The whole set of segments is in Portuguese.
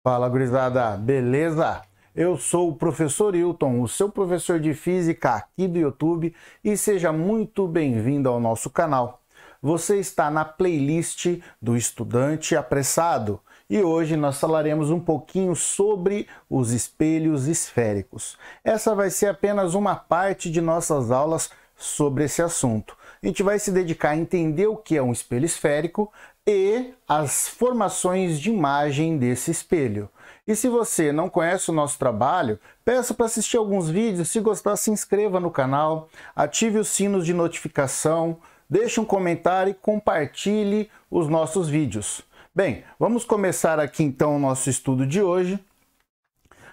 Fala, gurizada, beleza? Eu sou o professor Hilton, o seu professor de física aqui do YouTube, e seja muito bem-vindo ao nosso canal. Você está na playlist do Estudante Apressado e hoje nós falaremos um pouquinho sobre os espelhos esféricos. Essa vai ser apenas uma parte de nossas aulas sobre esse assunto. A gente vai se dedicar a entender o que é um espelho esférico e as formações de imagem desse espelho. E se você não conhece o nosso trabalho, peço para assistir alguns vídeos. Se gostar, se inscreva no canal, ative os sinos de notificação, deixe um comentário e compartilhe os nossos vídeos. Bem, vamos começar aqui então o nosso estudo de hoje,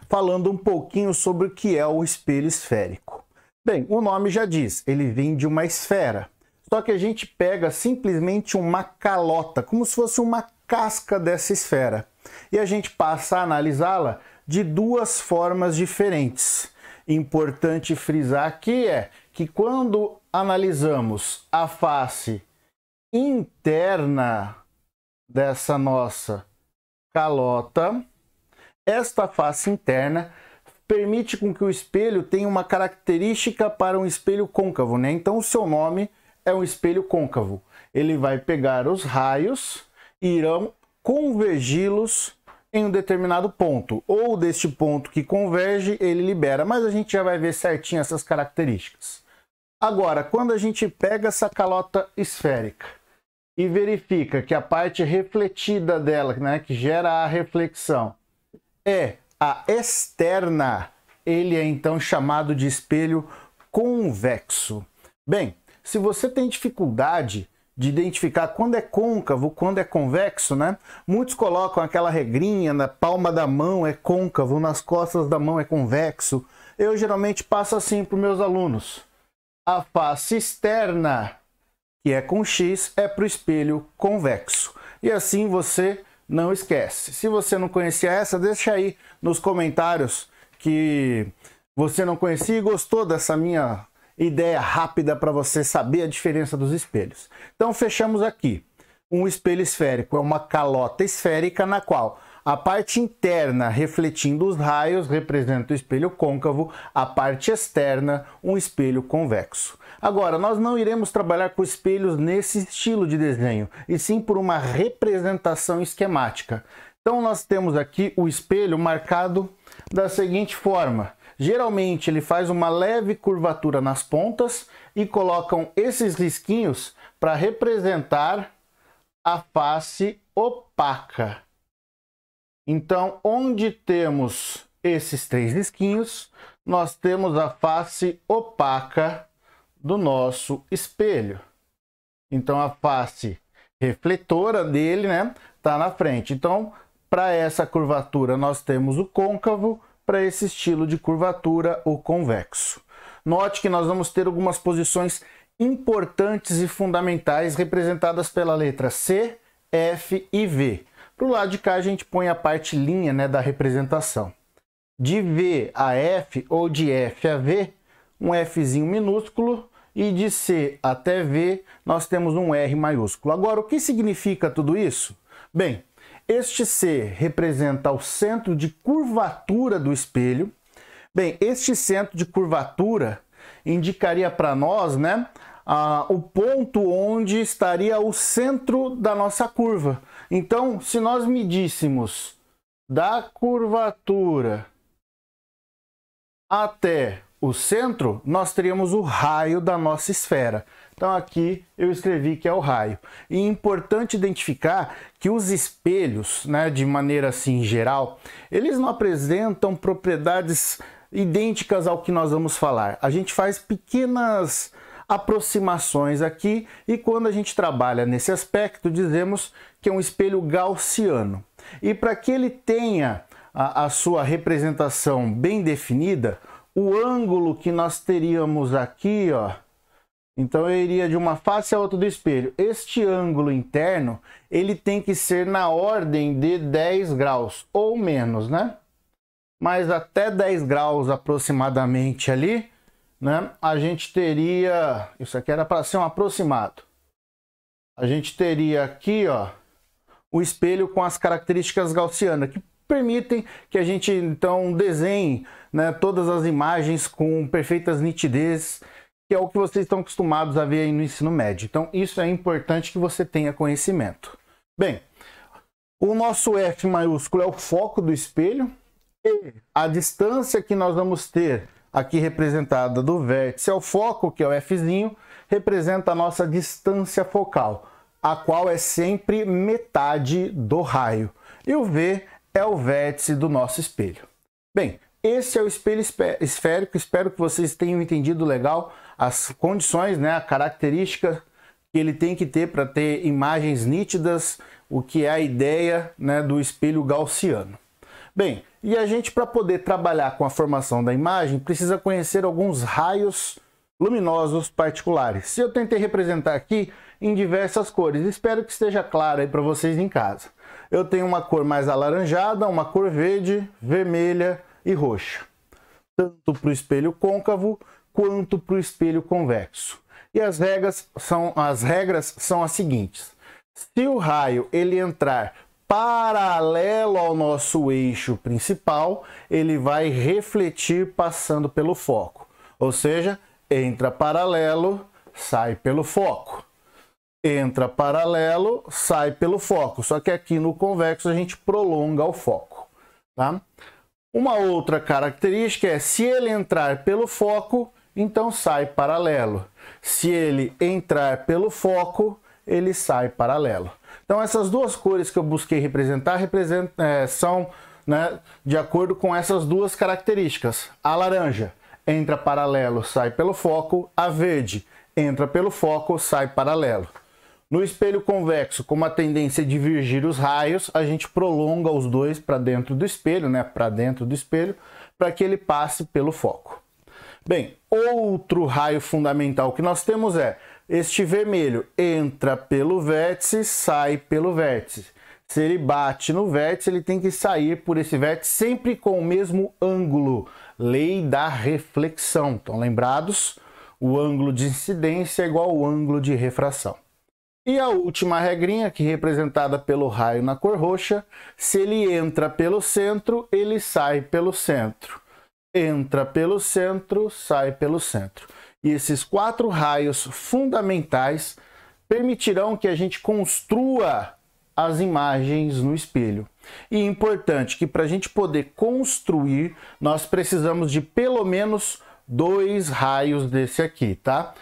falando um pouquinho sobre o que é o espelho esférico. Bem, o nome já diz, ele vem de uma esfera. Só que a gente pega simplesmente uma calota, como se fosse uma casca dessa esfera. E a gente passa a analisá-la de duas formas diferentes. Importante frisar aqui é que quando analisamos a face interna dessa nossa calota, esta face interna permite com que o espelho tenha uma característica para um espelho côncavo, né? Então o seu nome é um espelho côncavo. Ele vai pegar os raios e irão convergi-los em um determinado ponto. Ou deste ponto que converge, ele libera. Mas a gente já vai ver certinho essas características. Agora, quando a gente pega essa calota esférica e verifica que a parte refletida dela, né, que gera a reflexão, é a externa, ele é então chamado de espelho convexo. Bem, se você tem dificuldade de identificar quando é côncavo, quando é convexo, né? Muitos colocam aquela regrinha na palma da mão é côncavo, nas costas da mão é convexo. Eu geralmente passo assim para os meus alunos. A face externa, que é com X, é para o espelho convexo. E assim você não esquece. Se você não conhecia essa, deixa aí nos comentários que você não conhecia e gostou dessa minha ideia rápida para você saber a diferença dos espelhos. Então fechamos aqui. Um espelho esférico é uma calota esférica na qual a parte interna refletindo os raios representa o espelho côncavo, a parte externa um espelho convexo. Agora, nós não iremos trabalhar com espelhos nesse estilo de desenho, e sim por uma representação esquemática. Então nós temos aqui o espelho marcado da seguinte forma. Geralmente ele faz uma leve curvatura nas pontas e colocam esses risquinhos para representar a face opaca. Então, onde temos esses três risquinhos, nós temos a face opaca do nosso espelho. Então, a face refletora dele, né, tá na frente. Então, para essa curvatura, nós temos o côncavo. Para esse estilo de curvatura, o convexo. Note que nós vamos ter algumas posições importantes e fundamentais representadas pela letra C, F e V. Para o lado de cá a gente põe a parte linha, né, da representação. De V a F ou de F a V, um Fzinho minúsculo, e de C até V nós temos um R maiúsculo. Agora, o que significa tudo isso? Bem, este C representa o centro de curvatura do espelho. Bem, este centro de curvatura indicaria para nós, né, o ponto onde estaria o centro da nossa curva. Então, se nós medíssemos da curvatura até o centro, nós teríamos o raio da nossa esfera. Então aqui eu escrevi que é o raio. E é importante identificar que os espelhos, né, de maneira assim geral, eles não apresentam propriedades idênticas ao que nós vamos falar. A gente faz pequenas aproximações aqui e quando a gente trabalha nesse aspecto, dizemos que é um espelho gaussiano. E para que ele tenha a sua representação bem definida, o ângulo que nós teríamos aqui, ó, então eu iria de uma face a outra do espelho. Este ângulo interno, ele tem que ser na ordem de 10 graus ou menos, né? Mas até 10 graus aproximadamente ali, né? A gente teria, isso aqui era para ser um aproximado. A gente teria aqui, ó, o espelho com as características gaussianas, que permitem que a gente então desenhe, né, todas as imagens com perfeitas nitidez, que é o que vocês estão acostumados a ver aí no ensino médio. Então isso é importante que você tenha conhecimento. Bem, o nosso F maiúsculo é o foco do espelho, e a distância que nós vamos ter aqui representada do vértice ao foco, que é o Fzinho, representa a nossa distância focal, a qual é sempre metade do raio. E o V é o vértice do nosso espelho. Bem, esse é o espelho esférico. Espero que vocês tenham entendido legal as condições, né, a característica que ele tem que ter para ter imagens nítidas, o que é a ideia, né, do espelho gaussiano. Bem, e a gente, para poder trabalhar com a formação da imagem, precisa conhecer alguns raios luminosos particulares. Eu tentei representar aqui em diversas cores, espero que esteja claro aí para vocês em casa. Eu tenho uma cor mais alaranjada, uma cor verde, vermelha e roxa, tanto para o espelho côncavo quanto para o espelho convexo. E as regras são as seguintes: se o raio ele entrar paralelo ao nosso eixo principal, ele vai refletir passando pelo foco, ou seja, entra paralelo, sai pelo foco. Entra paralelo, sai pelo foco. Só que aqui no convexo a gente prolonga o foco, tá? Uma outra característica é, se ele entrar pelo foco, então sai paralelo. Se ele entrar pelo foco, ele sai paralelo. Então essas duas cores que eu busquei representar são, né, de acordo com essas duas características. A laranja entra paralelo, sai pelo foco. A verde entra pelo foco, sai paralelo. No espelho convexo, como a tendência é divergir os raios, a gente prolonga os dois para dentro do espelho, né, para que ele passe pelo foco. Bem, outro raio fundamental que nós temos é este vermelho entra pelo vértice, sai pelo vértice. Se ele bate no vértice, ele tem que sair por esse vértice sempre com o mesmo ângulo. Lei da reflexão. Estão lembrados? O ângulo de incidência é igual ao ângulo de refração. E a última regrinha, que é representada pelo raio na cor roxa: se ele entra pelo centro, ele sai pelo centro. Entra pelo centro, sai pelo centro. E esses 4 raios fundamentais permitirão que a gente construa as imagens no espelho. E é importante que, para a gente poder construir, nós precisamos de pelo menos 2 raios desse aqui, tá?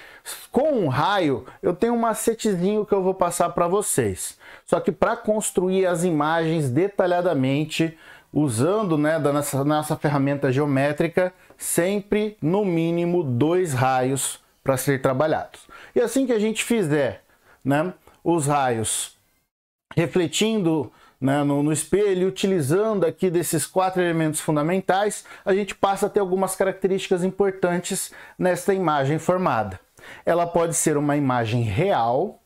Com um raio, eu tenho um macetezinho que eu vou passar para vocês. Só que para construir as imagens detalhadamente, usando, né, da nossa ferramenta geométrica, sempre no mínimo 2 raios para ser trabalhados. E assim que a gente fizer, né, os raios refletindo, né, no espelho, utilizando aqui desses 4 elementos fundamentais, a gente passa a ter algumas características importantes nesta imagem formada. Ela pode ser uma imagem real,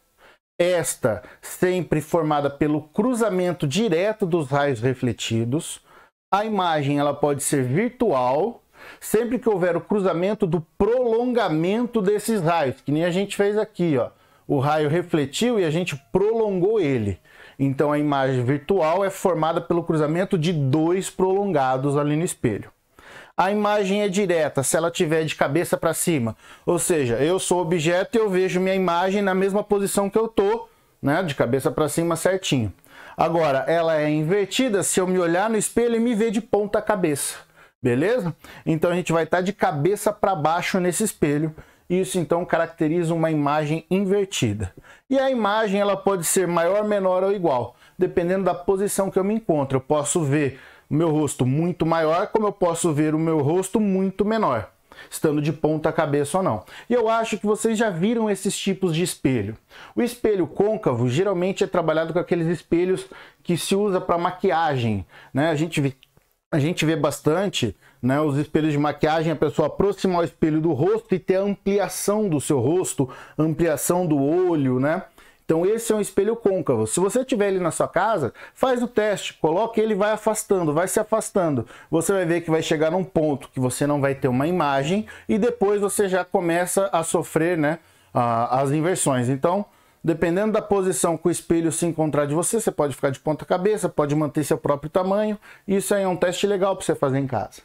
esta sempre formada pelo cruzamento direto dos raios refletidos. A imagem ela pode ser virtual, sempre que houver o cruzamento do prolongamento desses raios, que nem a gente fez aqui, ó. O raio refletiu e a gente prolongou ele. Então a imagem virtual é formada pelo cruzamento de 2 prolongados ali no espelho. A imagem é direta se ela estiver de cabeça para cima, ou seja, eu sou objeto e eu vejo minha imagem na mesma posição que eu tô, né, de cabeça para cima certinho. Agora, ela é invertida se eu me olhar no espelho e me ver de ponta cabeça, beleza? Então a gente vai estar de cabeça para baixo nesse espelho. Isso então caracteriza uma imagem invertida. E a imagem ela pode ser maior, menor ou igual, dependendo da posição que eu me encontro. Eu posso ver o meu rosto muito maior, como eu posso ver o meu rosto muito menor, estando de ponta cabeça ou não. E eu acho que vocês já viram esses tipos de espelho. O espelho côncavo geralmente é trabalhado com aqueles espelhos que se usa para maquiagem, né? A gente vê bastante, né, os espelhos de maquiagem, a pessoa aproximar o espelho do rosto e ter a ampliação do seu rosto, ampliação do olho, né? Então esse é um espelho côncavo. Se você tiver ele na sua casa, faz o teste, coloque ele e vai afastando, vai se afastando. Você vai ver que vai chegar num ponto que você não vai ter uma imagem e depois você já começa a sofrer, né, as inversões. Então Dependendo da posição que o espelho se encontrar de você, você pode ficar de ponta cabeça, pode manter seu próprio tamanho. Isso aí é um teste legal para você fazer em casa.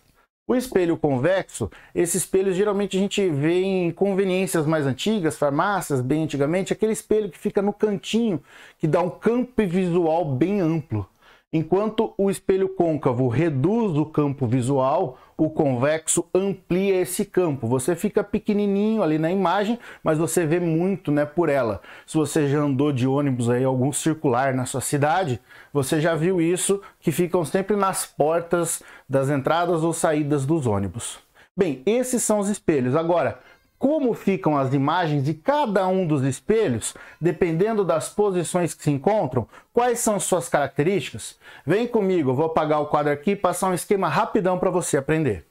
O espelho convexo, esses espelhos geralmente a gente vê em conveniências mais antigas, farmácias, bem antigamente, aquele espelho que fica no cantinho, que dá um campo visual bem amplo. Enquanto o espelho côncavo reduz o campo visual, o convexo amplia esse campo. Você fica pequenininho ali na imagem, mas você vê muito, né, por ela. Se você já andou de ônibus aí, algum circular na sua cidade, você já viu isso, que ficam sempre nas portas das entradas ou saídas dos ônibus. Bem, esses são os espelhos. Agora, como ficam as imagens de cada um dos espelhos, dependendo das posições que se encontram, quais são suas características? Vem comigo, eu vou apagar o quadro aqui e passar um esquema rapidão para você aprender.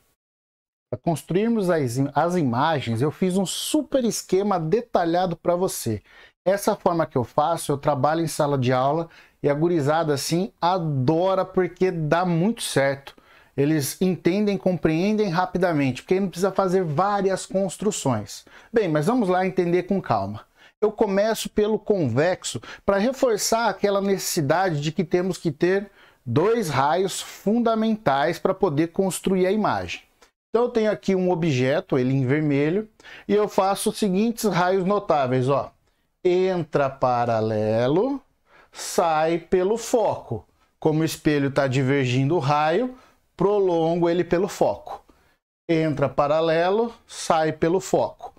Para construirmos as imagens, eu fiz um super esquema detalhado para você. Essa forma que eu faço, eu trabalho em sala de aula e a gurizada assim adora porque dá muito certo. Eles entendem, compreendem rapidamente, porque aí não precisa fazer várias construções. Bem, mas vamos lá entender com calma. Eu começo pelo convexo para reforçar aquela necessidade de que temos que ter dois raios fundamentais para poder construir a imagem. Então eu tenho aqui um objeto, ele em vermelho, e eu faço os seguintes raios notáveis, ó. Entra paralelo, sai pelo foco. Como o espelho está divergindo o raio, prolongo ele pelo foco. Entra paralelo, sai pelo foco.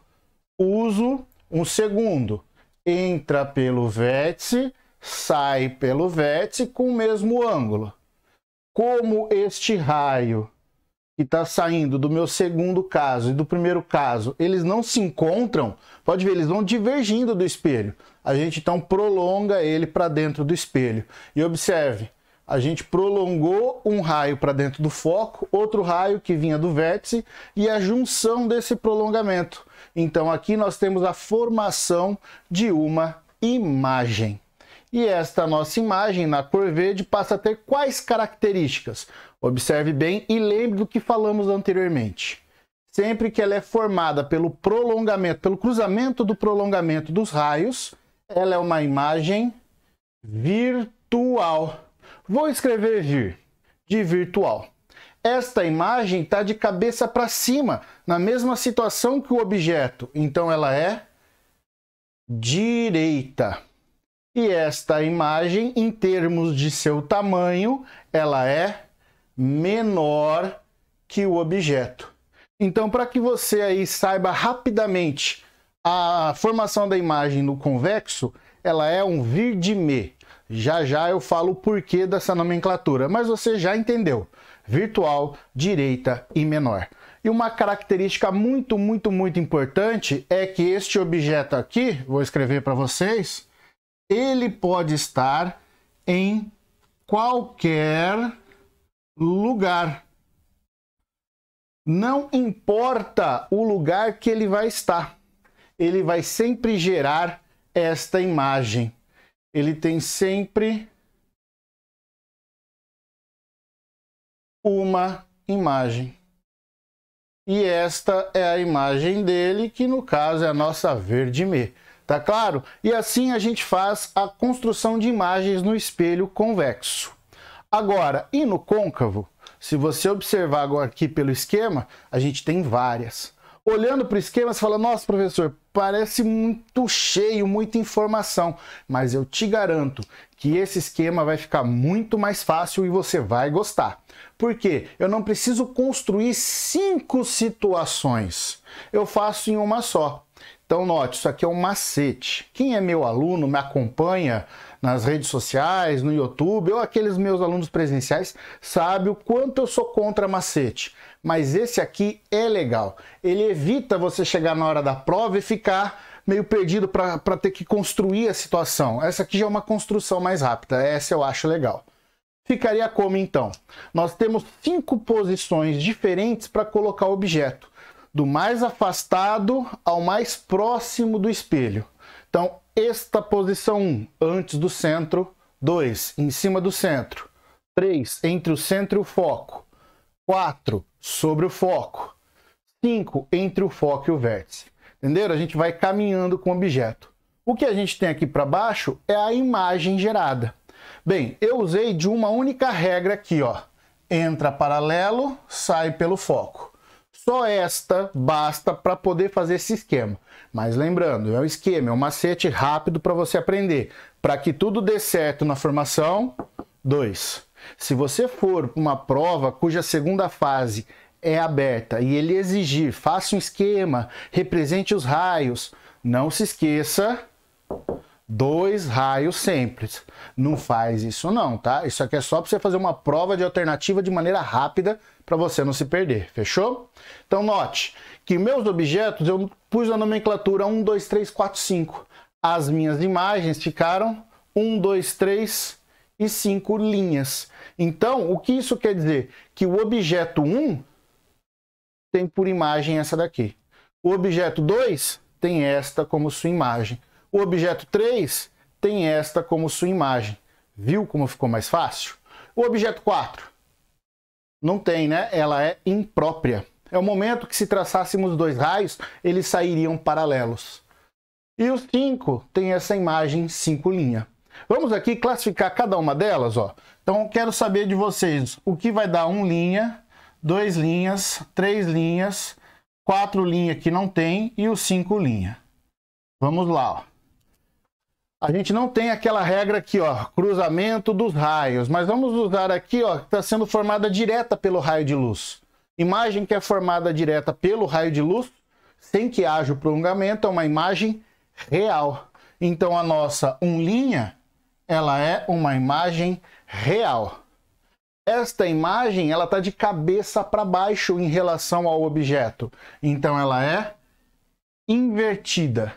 Uso um segundo. Entra pelo vértice, sai pelo vértice com o mesmo ângulo. Como este raio que está saindo do meu segundo caso e do primeiro caso, eles não se encontram, pode ver, eles vão divergindo do espelho. A gente então prolonga ele para dentro do espelho. E observe, a gente prolongou um raio para dentro do foco, outro raio que vinha do vértice e a junção desse prolongamento. Então aqui nós temos a formação de uma imagem. E esta nossa imagem na cor verde passa a ter quais características? Observe bem e lembre do que falamos anteriormente. Sempre que ela é formada pelo prolongamento, pelo cruzamento do prolongamento dos raios, ela é uma imagem virtual. Vou escrever vir, de virtual. Esta imagem está de cabeça para cima, na mesma situação que o objeto. Então ela é direita. E esta imagem, em termos de seu tamanho, ela é menor que o objeto. Então, para que você aí saiba rapidamente a formação da imagem no convexo, ela é um vir de me. Já já eu falo o porquê dessa nomenclatura, mas você já entendeu. Virtual, direita e menor. E uma característica muito importante é que este objeto aqui, vou escrever para vocês, ele pode estar em qualquer lugar. Não importa o lugar que ele vai estar, ele vai sempre gerar esta imagem. Ele tem sempre uma imagem. E esta é a imagem dele, que no caso é a nossa verde-me. Tá claro? E assim a gente faz a construção de imagens no espelho convexo. Agora, e no côncavo? Se você observar agora aqui pelo esquema, a gente tem várias. Olhando para o esquema, você fala, nossa, professor, parece muito cheio, muita informação. Mas eu te garanto que esse esquema vai ficar muito mais fácil e você vai gostar. Por quê? Eu não preciso construir 5 situações. Eu faço em uma só. Então, note, isso aqui é um macete. Quem é meu aluno, me acompanha nas redes sociais, no YouTube, ou aqueles meus alunos presenciais, sabe o quanto eu sou contra macete. Mas esse aqui é legal. Ele evita você chegar na hora da prova e ficar meio perdido para ter que construir a situação. Essa aqui já é uma construção mais rápida. Essa eu acho legal. Ficaria como então? Nós temos 5 posições diferentes para colocar o objeto. Do mais afastado ao mais próximo do espelho. Então, esta posição 1, antes do centro. 2, em cima do centro. 3, entre o centro e o foco. 4, sobre o foco. 5, entre o foco e o vértice. Entenderam? A gente vai caminhando com o objeto. O que a gente tem aqui para baixo é a imagem gerada. Bem, eu usei de uma única regra aqui, ó. Entra paralelo, sai pelo foco. Só esta basta para poder fazer esse esquema. Mas lembrando, é um esquema, é um macete rápido para você aprender. Para que tudo dê certo na formação, 2. Se você for para uma prova cuja segunda fase é aberta e ele exigir, faça um esquema, represente os raios, não se esqueça, 2 raios sempre. Não faz isso não, tá? Isso aqui é só para você fazer uma prova de alternativa de maneira rápida para você não se perder, fechou? Então note que meus objetos eu pus a nomenclatura 1, 2, 3, 4, 5. As minhas imagens ficaram 1, 2, 3 e 5 linhas. Então, o que isso quer dizer? Que o objeto 1 tem por imagem essa daqui. O objeto 2 tem esta como sua imagem. O objeto 3 tem esta como sua imagem. Viu como ficou mais fácil? O objeto 4 não tem, né? Ela é imprópria. É o momento que se traçássemos 2 raios, eles sairiam paralelos. E o 5 tem essa imagem 5 linha. Vamos aqui classificar cada uma delas, ó. Então eu quero saber de vocês o que vai dar 1 linha, 2 linhas, 3 linhas, 4 linhas que não tem e o 5 linha. Vamos lá, ó. A gente não tem aquela regra aqui, ó, cruzamento dos raios, mas vamos usar aqui, ó, que está sendo formada direta pelo raio de luz. Imagem que é formada direta pelo raio de luz, sem que haja o prolongamento, é uma imagem real. Então a nossa 1 linha, ela é uma imagem real. Esta imagem, ela está de cabeça para baixo em relação ao objeto. Então ela é invertida.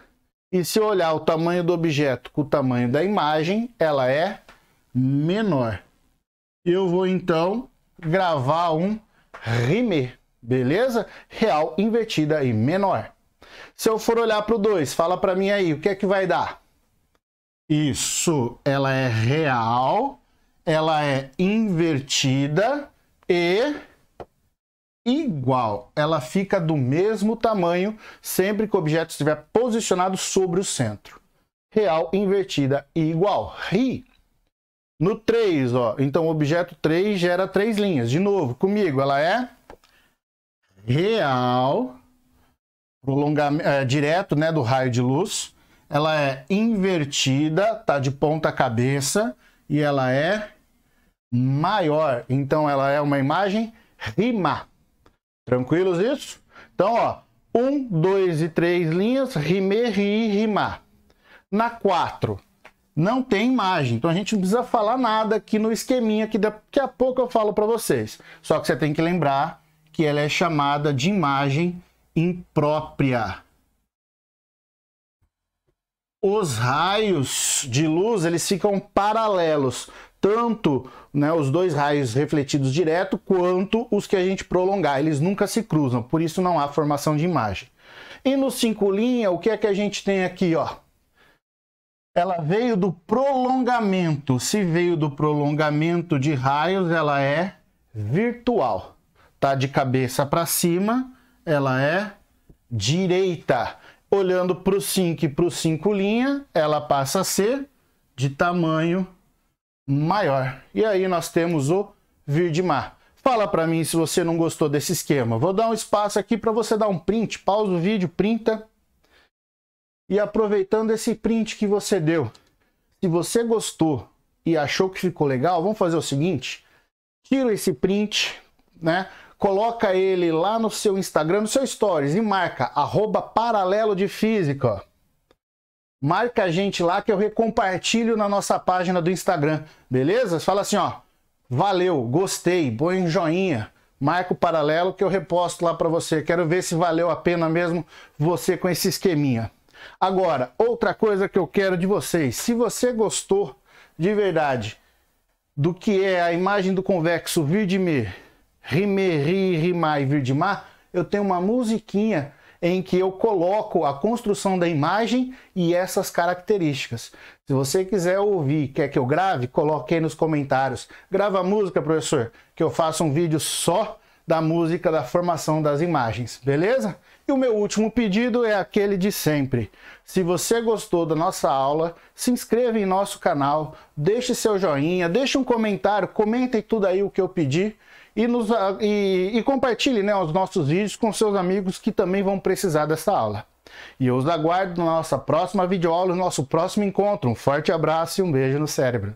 E se eu olhar o tamanho do objeto com o tamanho da imagem, ela é menor. Eu vou então gravar um rimê, beleza? Real, invertida e menor. Se eu for olhar para o 2, fala para mim aí, o que é que vai dar? Isso, ela é real, ela é invertida e igual. Ela fica do mesmo tamanho sempre que o objeto estiver posicionado sobre o centro. Real, invertida e igual. Ri. No 3, ó, então o objeto 3 gera 3 linhas. De novo, comigo, ela é real, direto, né, do raio de luz. Ela é invertida, tá de ponta cabeça e ela é maior. Então ela é uma imagem rima. Tranquilos isso? Então, ó, 1, 2 e 3 linhas, rimê, ri, rimar. Na 4, não tem imagem, então a gente não precisa falar nada aqui no esqueminha, que daqui a pouco eu falo para vocês. Só que você tem que lembrar que ela é chamada de imagem imprópria. Os raios de luz, eles ficam paralelos, tanto, né, os 2 raios refletidos direto, quanto os que a gente prolongar. Eles nunca se cruzam, por isso não há formação de imagem. E no 5 linha, o que é que a gente tem aqui, ó? Ela veio do prolongamento. Se veio do prolongamento de raios, ela é virtual. Tá de cabeça para cima, ela é direita. Olhando para o 5 e para o 5 linha, ela passa a ser de tamanho maior. E aí nós temos o vir de mar. Fala para mim se você não gostou desse esquema. Vou dar um espaço aqui para você dar um print. Pausa o vídeo, printa. E aproveitando esse print que você deu, se você gostou e achou que ficou legal, vamos fazer o seguinte. Tira esse print, né? Coloca ele lá no seu Instagram, no seu Stories e marca @paralelodefísica. Marca a gente lá que eu recompartilho na nossa página do Instagram, beleza? Fala assim, ó, valeu, gostei, põe um joinha, marca o paralelo que eu reposto lá para você. Quero ver se valeu a pena mesmo você com esse esqueminha. Agora, outra coisa que eu quero de vocês, se você gostou de verdade do que é a imagem do convexo vir de me, rimê, ri, rimar e vir de mar, eu tenho uma musiquinha em que eu coloco a construção da imagem e essas características. Se você quiser ouvir, quer que eu grave, coloque aí nos comentários. Grava a música, professor, que eu faço um vídeo só da música, da formação das imagens, beleza? E o meu último pedido é aquele de sempre. Se você gostou da nossa aula, se inscreva em nosso canal, deixe seu joinha, deixe um comentário, comentem tudo aí o que eu pedi e compartilhe, né, os nossos vídeos com seus amigos que também vão precisar dessa aula. E eu os aguardo na nossa próxima videoaula, no nosso próximo encontro. Um forte abraço e um beijo no cérebro.